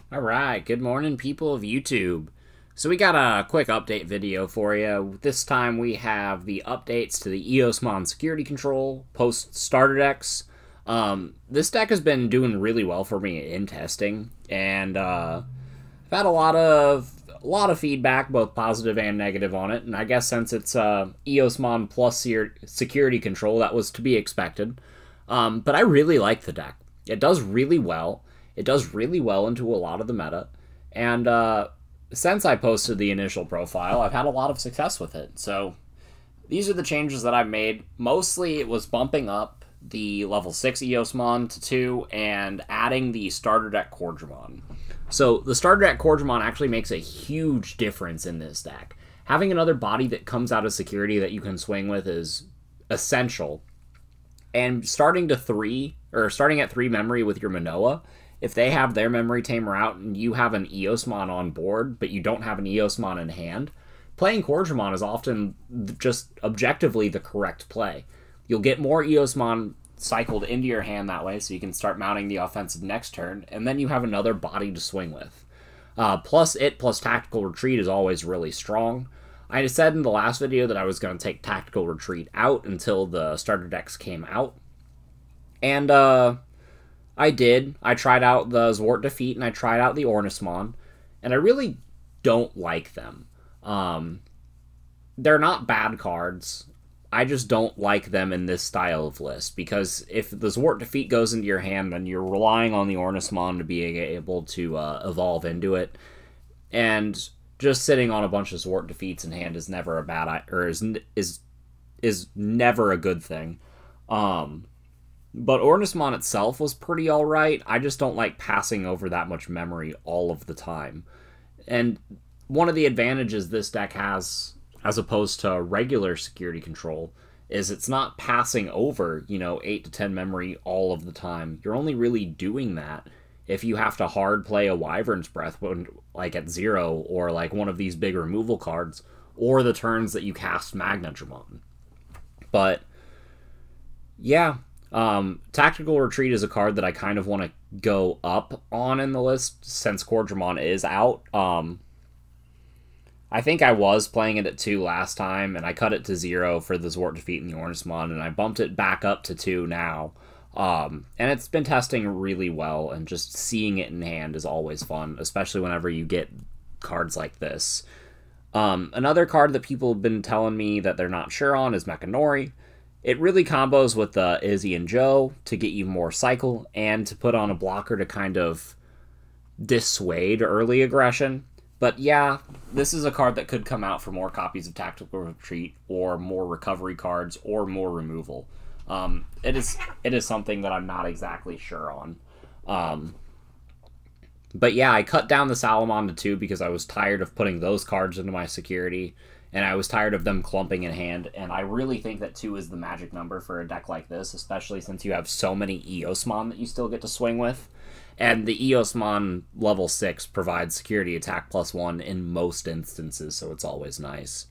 Alright, good morning people of YouTube. So we got a quick update video for you. This time we have the updates to the Eosmon Security Control post starter decks. This deck has been doing really well for me in testing, and I've had a lot of feedback, both positive and negative on it, and I guess since it's Eosmon plus Security Control, that was to be expected. But I really like the deck. It does really well. It does really well into a lot of the meta, and since I posted the initial profile, I've had a lot of success with it. So these are the changes that I've made. Mostly it was bumping up the level 6 Eosmon to 2 and adding the starter deck Cordramon. So the starter deck Cordramon actually makes a huge difference in this deck. Having another body that comes out of security that you can swing with is essential. And starting at 3 memory with your Manoa, if they have their memory tamer out and you have an Eosmon on board, but you don't have an Eosmon in hand, playing Cordramon is often just objectively the correct play. You'll get more Eosmon cycled into your hand that way, so you can start mounting the offensive next turn, and then you have another body to swing with. Plus Tactical Retreat is always really strong. I said in the last video that I was going to take Tactical Retreat out until the starter decks came out. And, I did. I tried out the Zwart Defeat and I tried out the Eosmon, and I really don't like them. They're not bad cards. I just don't like them in this style of list, because if the Zwart Defeat goes into your hand, then you're relying on the Eosmon to be able to evolve into it, and just sitting on a bunch of Zwart Defeats in hand is never a bad, or is never a good thing. But Eosmon itself was pretty alright. I just don't like passing over that much memory all of the time. And one of the advantages this deck has, as opposed to regular security control, is it's not passing over, 8 to 10 memory all of the time. You're only really doing that if you have to hard play a Wyvern's Breath, like at 0, or like one of these big removal cards, or the turns that you cast Magnadramon. But, yeah. Tactical Retreat is a card that I kind of want to go up on in the list since Cordramon is out. I think I was playing it at 2 last time, and I cut it to 0 for the Zwart Defeat and the Eosmon, and I bumped it back up to 2 now. And it's been testing really well, and just seeing it in hand is always fun, especially whenever you get cards like this. Another card that people have been telling me that they're not sure on is Mechanori. It really combos with Izzy and Joe to get you more cycle, and to put on a blocker to kind of dissuade early aggression. But yeah, this is a card that could come out for more copies of Tactical Retreat, or more recovery cards, or more removal. It is something that I'm not exactly sure on. But yeah, I cut down the Salamon to 2 because I was tired of putting those cards into my security, and I was tired of them clumping in hand, and I really think that 2 is the magic number for a deck like this, especially since you have so many Eosmon that you still get to swing with. And the Eosmon level 6 provides security attack +1 in most instances, so it's always nice.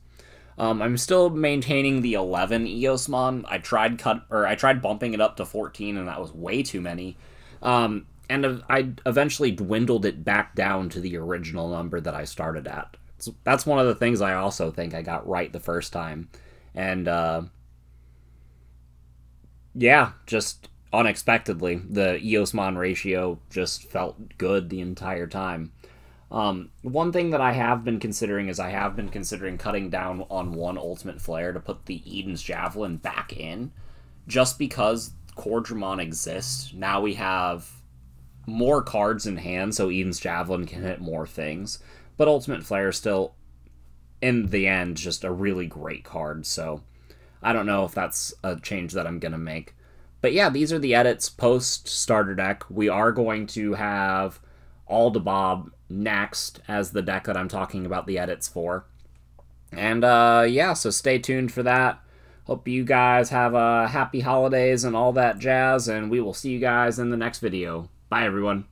I'm still maintaining the 11 Eosmon. I tried bumping it up to 14, and that was way too many. And I eventually dwindled it back down to the original number that I started at. So that's one of the things I also think I got right the first time. And, yeah, just unexpectedly, the Eosmon ratio just felt good the entire time. One thing that I have been considering is I have been considering cutting down on 1 Ultimate Flare to put the Eden's Javelin back in. Just because Cordramon exists, now we have more cards in hand, so Eden's Javelin can hit more things. But Ultimate Flare is still, in the end, just a really great card, so I don't know if that's a change that I'm going to make. But yeah, these are the edits post-starter deck. We are going to have Aldabob next as the deck that I'm talking about the edits for. And yeah, so stay tuned for that. Hope you guys have happy holidays and all that jazz, and we will see you guys in the next video. Bye, everyone.